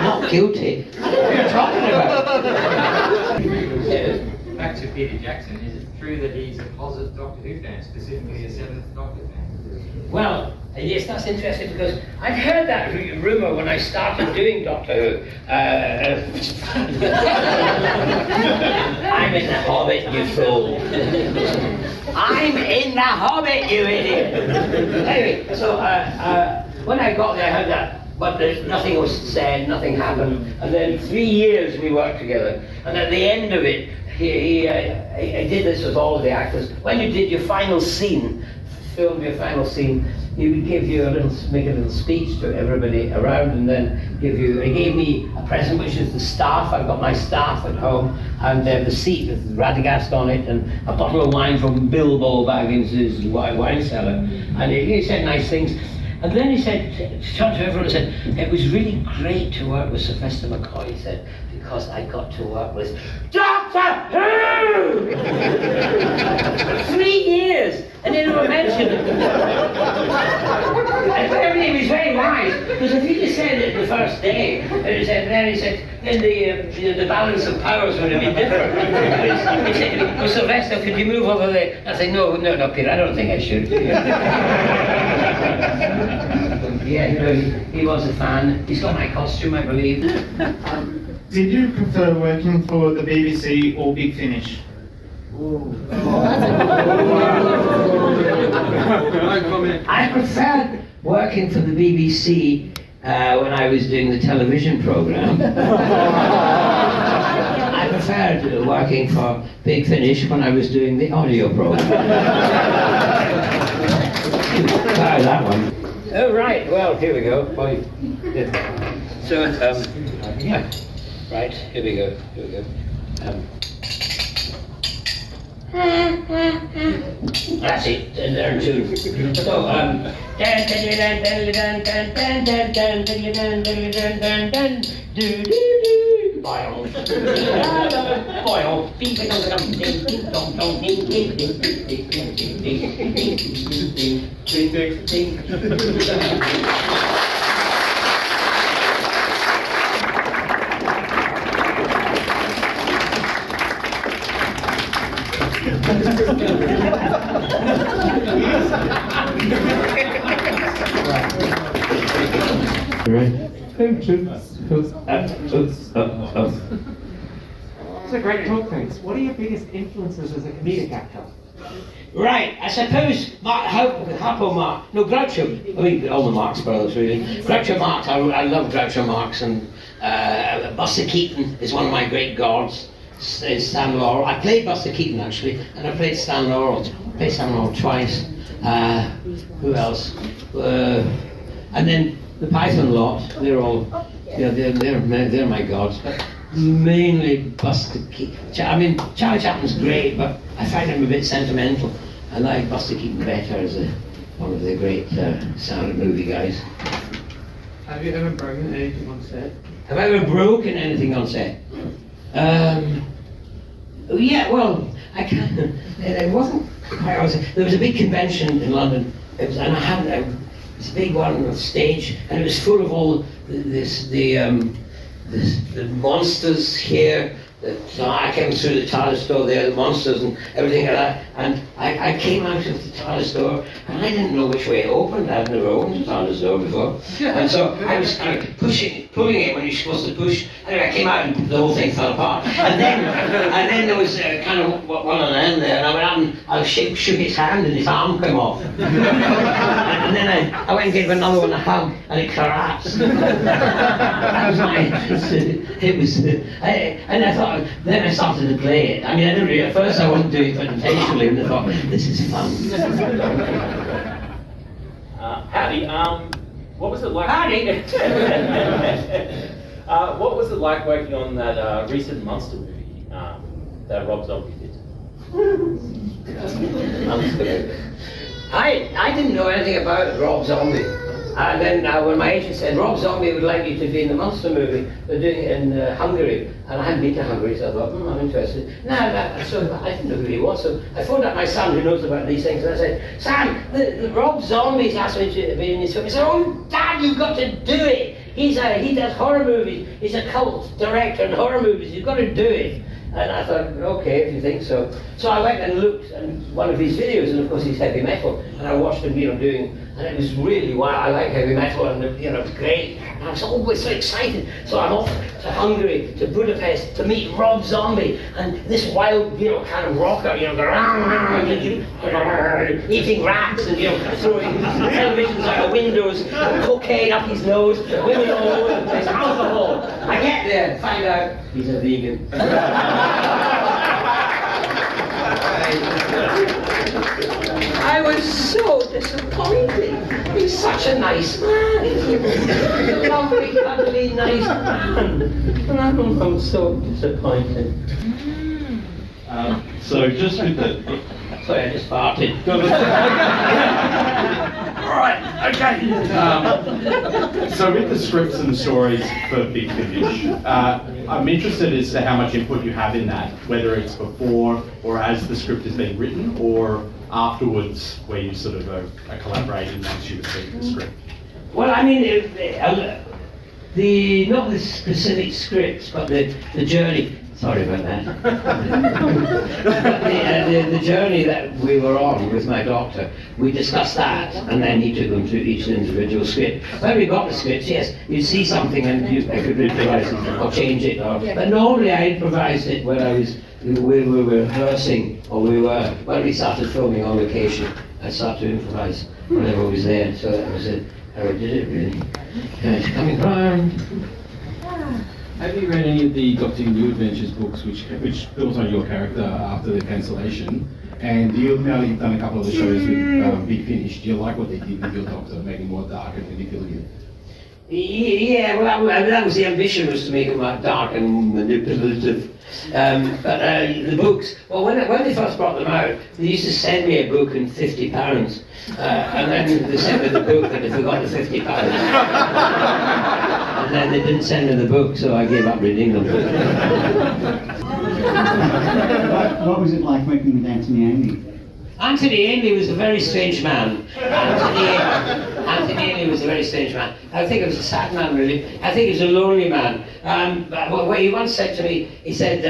Not guilty. What are you talking about? Back to Peter Jackson, is it true that he's a closet Doctor Who fan, specifically a 7th Doctor fan? Well, yes, that's interesting because I'd heard that rumour when I started doing Doctor Who. I'm in the Hobbit, you fool. I'm in the Hobbit, you idiot. Anyway, so when I got there, I heard that. But nothing was said, nothing happened. And then 3 years we worked together. And at the end of it, he did this with all of the actors. When you did your final scene, filmed your final scene, he would give you make a little speech to everybody around, and then he gave me a present, which is the staff. I've got my staff at home, and the seat with Radagast on it, and a bottle of wine from Bilbo Baggins' wine cellar. And he said nice things. And then he said, turned to everyone and said, it was really great to work with Sylvester McCoy, he said, because I got to work with Doctor Who! 3 years! And they never mentioned it. And everything was very wise, because if he just said it the first day, and he said, then the balance of powers would have been different. He said to me, well, Sylvester, could you move over there? I said, no, Peter, I don't think I should. Yeah, he was a fan. He's got my costume, I believe. Did you prefer working for the BBC or Big Finish? I preferred working for the BBC when I was doing the television programme. I preferred working for Big Finish when I was doing the audio programme. Try that one. Oh, right, well, here we go. So, yeah. Right, here we go. That's it, they're two. So, It's a great talk, thanks. What are your biggest influences as a comedic actor? Right, I suppose Groucho, I mean all the Marx brothers really. Groucho Marx, I love Groucho Marx, and Buster Keaton is one of my great gods. Stan Laurel. I played Buster Keaton actually, and I played Stan Laurel. I played Stan Laurel twice. Who else? And then the Python lot. They're all, they're my gods. But mainly Buster Keaton. I mean, Charlie Chaplin's great, but I find him a bit sentimental. I like Buster Keaton better as one of the great silent movie guys. Have you ever broken anything on set? Have I ever broken anything on set? Yeah, well, I can't. It wasn't quite. There was a big convention in London, and I had this big one on stage, and it was full of all the monsters here. So I came through the TARDIS door there, the monsters and everything like that, and I came out of the TARDIS door, and I didn't know which way it opened. I'd never opened the TARDIS door before, and so I was kind of pulling it when you're supposed to push. Anyway, I came out and the whole thing fell apart, and then there was kind of one on the end there, and I went out and I shook his hand, and his arm came off, and then I went and gave another one a hug, and it collapsed. That was my it was, and I thought. Then I started to play it. I mean, I didn't really, at first I wasn't doing it intentionally, and I thought, this is fun. Howdy, what was it like? Howdy! What was it like working on that recent monster movie that Rob Zombie did? I didn't know anything about Rob Zombie. And then when my agent said, Rob Zombie would like you to be in the monster movie, they're doing it in Hungary. And I hadn't been to Hungary, so I thought, I'm interested. So I didn't know who he was, so I phoned up my son who knows about these things, and I said, Sam, the Rob Zombie's asked me to be in this film. He said, oh, Dad, you've got to do it. He does horror movies. He's a cult director in horror movies. You've got to do it. And I thought, okay, if you think so. So I went and looked at one of his videos, and of course he's heavy metal, and I watched him, doing, and it was really wow. I like heavy metal, and it was great. And I was always so excited. So I'm off to Hungary, to Budapest, to meet Rob Zombie, and this wild, kind of rocker, eating rats and throwing televisions out the windows, cocaine up his nose, women all over the place, alcohol. I get there, find out he's a vegan. I was so disappointed. He's such a nice man. He's a lovely, cuddly, nice man. And I'm so disappointed. So just with the... Sorry, I just farted. Alright, okay. So with the scripts and the stories for Big Fiveish, I'm interested as to how much input you have in that, whether it's before or as the script is being written, or afterwards, where you sort of are collaborating once you receive the script. Well, I mean, not the specific scripts, but the journey. Sorry about that. the journey that we were on with my doctor, we discussed that, and then he took them through each individual script. When we got the scripts, yes, you'd see something and I could improvise it or change it. But normally I improvised it when we were rehearsing, or when we started filming on location. I started to improvise whenever I was there. So that was how I did it, really. It's coming round. Have you read any of the Doctor Who Adventures books which built on your character after the cancellation? And you've done a couple of the shows with Big Finish. Do you like what they did with your Doctor, making more dark and manipulative? Yeah, well, that was the ambition, was to make them like dark and manipulative. But the books, well, when they first brought them out, they used to send me a book and £50. And then they sent me the book and they forgot the £50. And then they didn't send me the book, so I gave up reading them. What was it like working with Anthony Amy? Anthony Amy was a very strange man. Anthony Amy was a very strange man. I think he was a sad man, really. I think he was a lonely man. But what he once said to me, he said,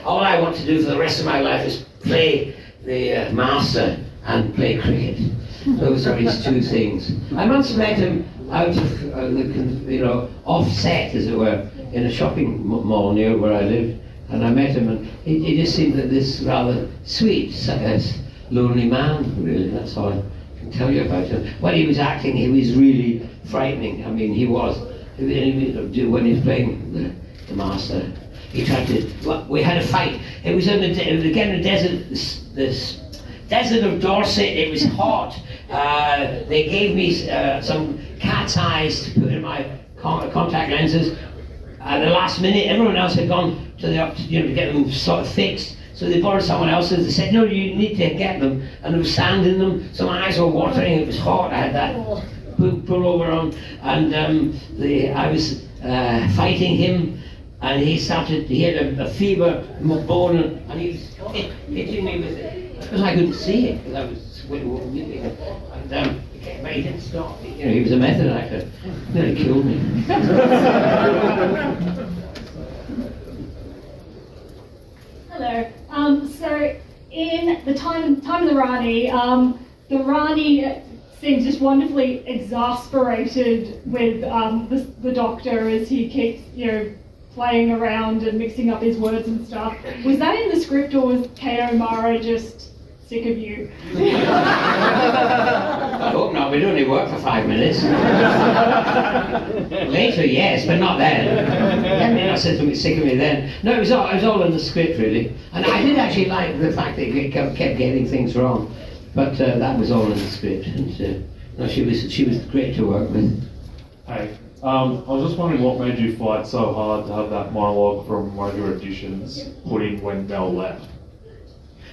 all I want to do for the rest of my life is play the master and play cricket. Those are his two things. I once met him out of, offset, as it were, in a shopping mall near where I lived. And I met him, and he just seemed like this rather sweet, lonely man, really. That's all I can tell you about him. When he was acting, he was really frightening. I mean, he was. When he was playing the master, he tried to. Well, we had a fight. It was in the desert, this desert of Dorset. It was hot. They gave me some cat's eyes to put in my contact lenses. At the last minute, everyone else had gone to to get them sort of fixed. So they borrowed someone else's. They said, no, you need to get them. And there was sand in them, so my eyes were watering. It was hot. I had that pullover on. And I was fighting him. And he had a fever bone, and he was hitting me with it. Because I couldn't see it, because I was weeping. And but he didn't stop. He was a method actor. He nearly killed me. Hello. So in the time of the Rani, the Rani seems just wonderfully exasperated with the Doctor as he keeps, playing around and mixing up his words and stuff. Was that in the script, or was K.O. Mara just sick of you? I hope not. We'd only work for 5 minutes. Later, yes, but not then. He may not sick of me then. No, it was all in the script, really. And I did actually like the fact that he kept getting things wrong. But that was all in the script. And no, she was great to work with. Hey, I was just wondering what made you fight so hard to have that monologue from one of your auditions put in when Mel left?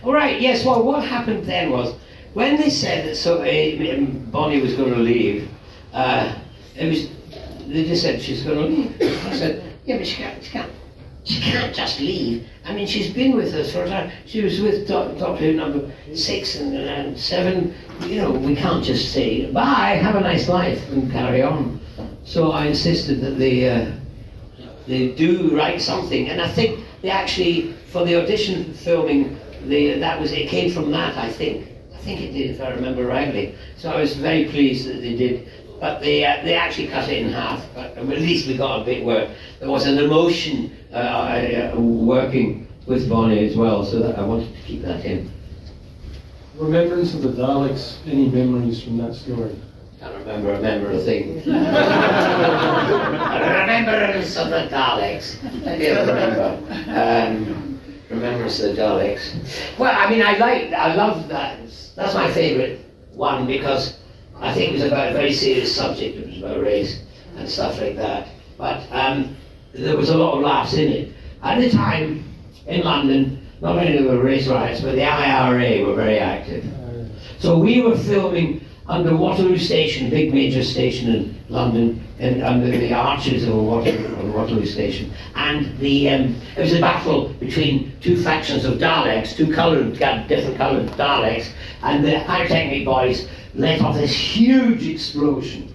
All right, yes, well, what happened then was, when they said that Bonnie was going to leave, they just said she's going to leave. I said, yeah, but she can't just leave. I mean, she's been with us for a time. She was with Doctor Who number 6 and 7. We can't just say, bye, have a nice life, and carry on. So I insisted that they do write something, and I think they actually, for the audition filming, it came from that, I think. I think it did, if I remember rightly. So I was very pleased that they did. But they actually cut it in half. But at least we got a bit where there was an emotion working with Bonnie as well, so that I wanted to keep that in. Remembrance of the Daleks, any memories from that story? Can't remember a thing. Remembrance of the Daleks. I do remember. Remembrance of the Daleks. Well, I mean, I love that. That's my favourite one, because I think it was about a very serious subject. It was about race and stuff like that. But there was a lot of laughs in it. At the time, in London, not only were there race riots, but the IRA were very active. So we were filming under Waterloo Station, big major station in London, and under the arches of Waterloo Station. And it was a battle between two factions of Daleks, different coloured Daleks, and the pyrotechnic boys let off this huge explosion.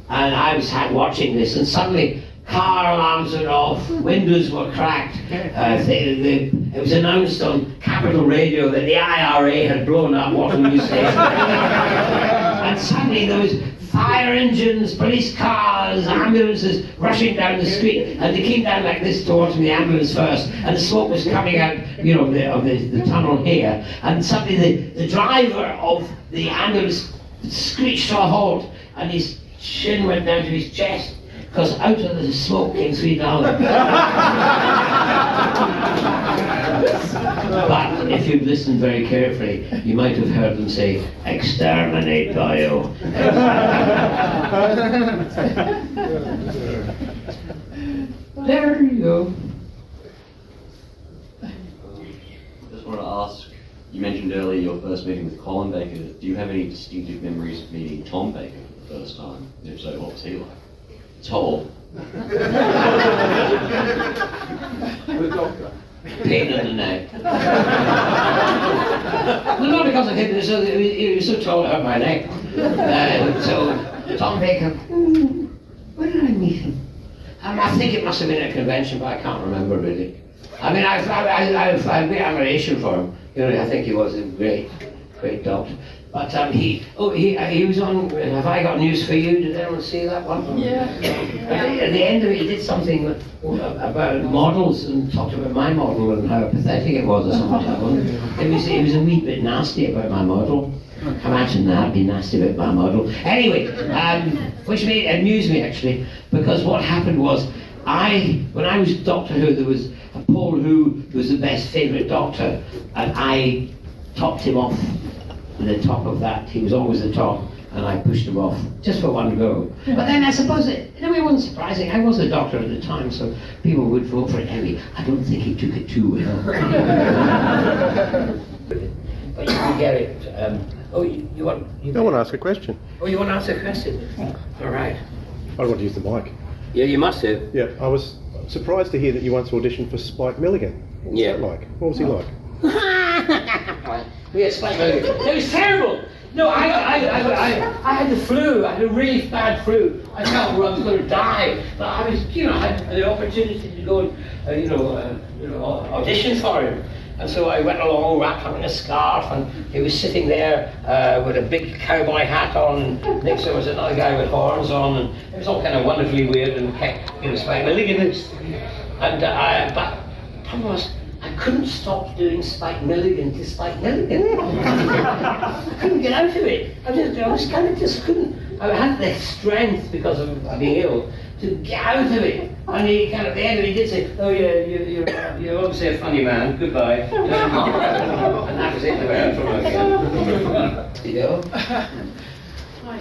And I was watching this, and suddenly car alarms went off, windows were cracked. It was announced on Capital Radio that the IRA had blown up Waterloo Station. And suddenly there was fire engines, police cars, ambulances rushing down the street, and they came down like this towards me, the ambulance first, and the smoke was coming out, of the tunnel here, and suddenly the driver of the ambulance screeched to a halt, and his shin went down to his chest, because out of the smoke came $3. But if you listen very carefully, you might have heard them say, "Exterminate bio." There you go. Just want to ask, you mentioned earlier your first meeting with Colin Baker. Do you have any distinctive memories of meeting Tom Baker for the first time? And if so, what was he like? Tall. The doctor. Pain in the neck. Well, not because of him, he was so tall out my neck. So, Tom Baker, where did I meet him? I think it must have been a convention, but I can't remember really. I mean, I've great admiration for him. You know, I think he was a great doctor. But he was on. Have I got news for you? Did anyone see that one? Yeah. At the end of it, he did something about models and talked about my model and how pathetic it was or something. It was a wee bit nasty about my model. Imagine that, be nasty about my model. Anyway, which amused me actually, because what happened was, when I was Doctor Who, there was a Paul who was the best favourite Doctor, and I topped him off the top of that. He was always the top, and I pushed him off just for one go. But then I suppose in a way it wasn't surprising. I was the Doctor at the time, so people would vote for it anyway. I don't think he took it too well. But you can get it. You want? I want to ask a question. Oh, you want to ask a question? All right. I want to use the mic. Yeah, you must do. Yeah, I was surprised to hear that you once auditioned for Spike Milligan. What was that like? What was he like? We had Spike Milligan. It was terrible. No, I had the flu. I had a really bad flu. I felt I was going to die. But I was, I had the opportunity to go and, audition for him. And so I went along wrapped up in a scarf, and he was sitting there with a big cowboy hat on, and next to him was another guy with horns on, and it was all kind of wonderfully weird and Spike Milligan. And but the problem was, I couldn't stop doing Spike Milligan to Spike Milligan. I couldn't get out of it. I was kind of just couldn't. I had the strength because of being ill to get out of it. And he kind of, at the end of it, he did say, "Oh yeah, you're obviously a funny man. Goodbye." And that was it. Hi.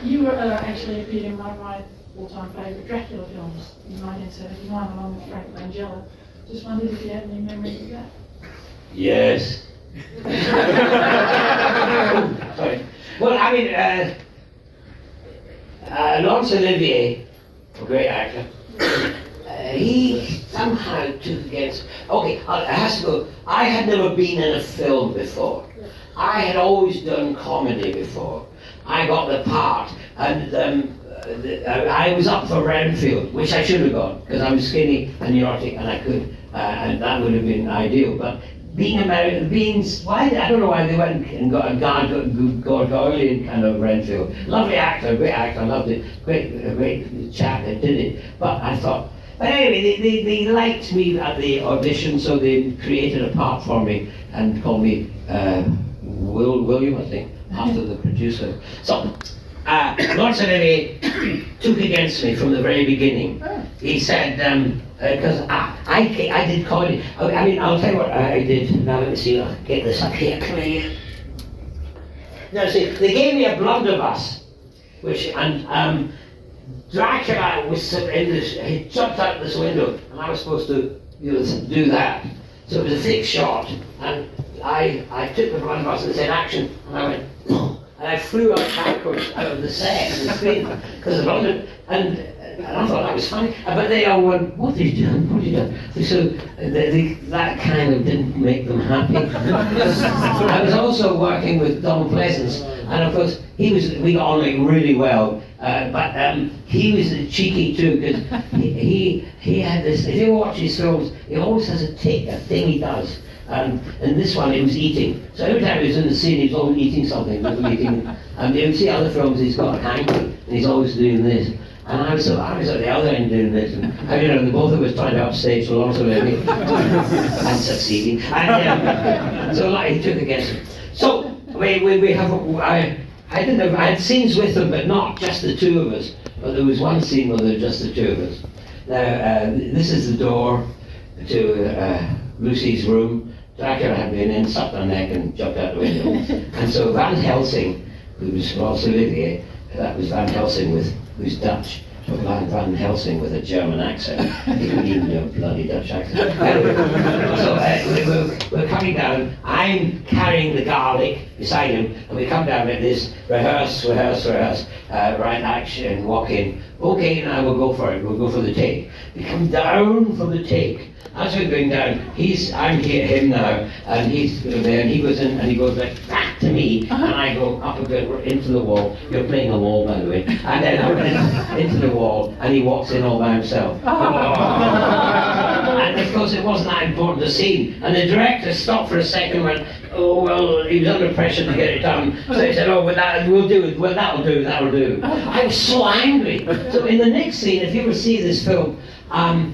You were actually appeared in one of my all-time favourite Dracula films in 1979, along with Frank Langella. Just wondered if you had any memories of that. Yes. Sorry. Well, I mean, Laurence Olivier, a great actor, he somehow took against. Okay, it has to go. I had never been in a film before. I had always done comedy before. I got the part, and I was up for Renfield, which I should have got, because I was skinny and neurotic, and I could, and that would have been ideal. But being American, I don't know why they went and got a Gargoylian kind of Renfield. Lovely actor, great actor, I loved it. Great chap that did it. But I thought, but anyway, they liked me at the audition, so they created a part for me and called me William, I think, after the producer. So, Laurence Olivier took against me from the very beginning. He said, because I did comedy. I mean, I'll tell you what I did. Now let me see, I'll get this up here. Come here. Now see, they gave me a blunderbuss, and Dracula was he jumped out this window, and I was supposed to do that. So it was a thick shot, and I took the blunderbuss and said action, and I went, and I flew out backwards out of the set and the screen because of London, and I thought that was funny. But they all went, "What have you done? What have you done?" So that kind of didn't make them happy. I was also working with Don Pleasance, and of course we got on really well. But he was cheeky too, because he had this. If you watch his films, he always has a thing he does. And this one, he was eating. So every time he was in the scene, he was always eating something, And you see other films, he's got a hanky, and he's always doing this. And I was at the other end doing this. And the both of us tried to upstage for lots of it, and succeeding. And so he took against him. So we have. I had scenes with them, but not just the two of us. But there was one scene where there were just the two of us. Now this is the door to Lucy's room, Dracula had been in, sucked her neck and jumped out the window. And so Van Helsing, who was Laurence Olivier, that was Van Helsing who's Dutch. So Van Helsing with a German accent. He couldn't even do a bloody Dutch accent. Anyway, so we're coming down. I'm carrying the garlic beside him, and we come down like this, rehearse, right action, walk in. Okay, now we'll go for it. We'll go for the take. We come down from the take. As we're going down, I'm here, him now, and he's there, and he goes in, and he goes like back to me, and I go up a bit into the wall. You're playing a wall, by the way. And then I went into the wall, and he walks in all by himself. And of course, it wasn't that important a scene. And the director stopped for a second and went, oh, well, he was under pressure to get it done. So he said, oh, well, we'll do it. Well, that'll do. I was so angry. So in the next scene, if you ever see this film, I'm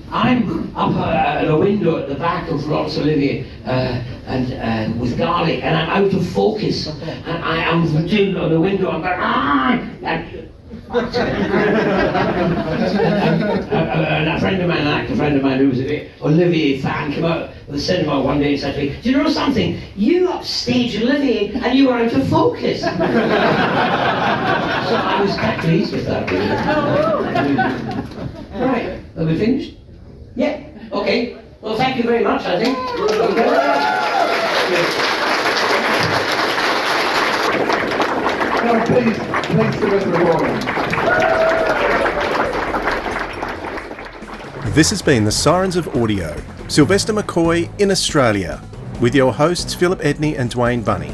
up at a window at the back of Laurence Olivier and with garlic, and I'm out of focus. And I'm doing on the window, I'm going, and a friend of mine, an actor friend of mine who was an Olivier fan, came out of the cinema one day and said to me, do you know something? You upstage Olivier and you are out of focus. So I was quite pleased with that. Right, are we finished? Yeah, okay. Well, thank you very much, I think. Now, please, Sylvester McCoy. This has been the Sirens of Audio, Sylvester McCoy in Australia, with your hosts Philip Edney and Dwayne Bunny.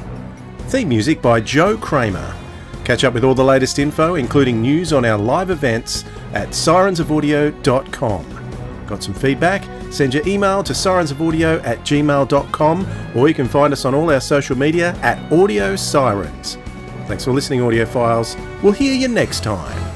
Theme music by Joe Kramer. Catch up with all the latest info, including news on our live events at sirensofaudio.com. Got some feedback? Send your email to sirensofaudio@gmail.com, or you can find us on all our social media at Audio Sirens. Thanks for listening, audiophiles. We'll hear you next time.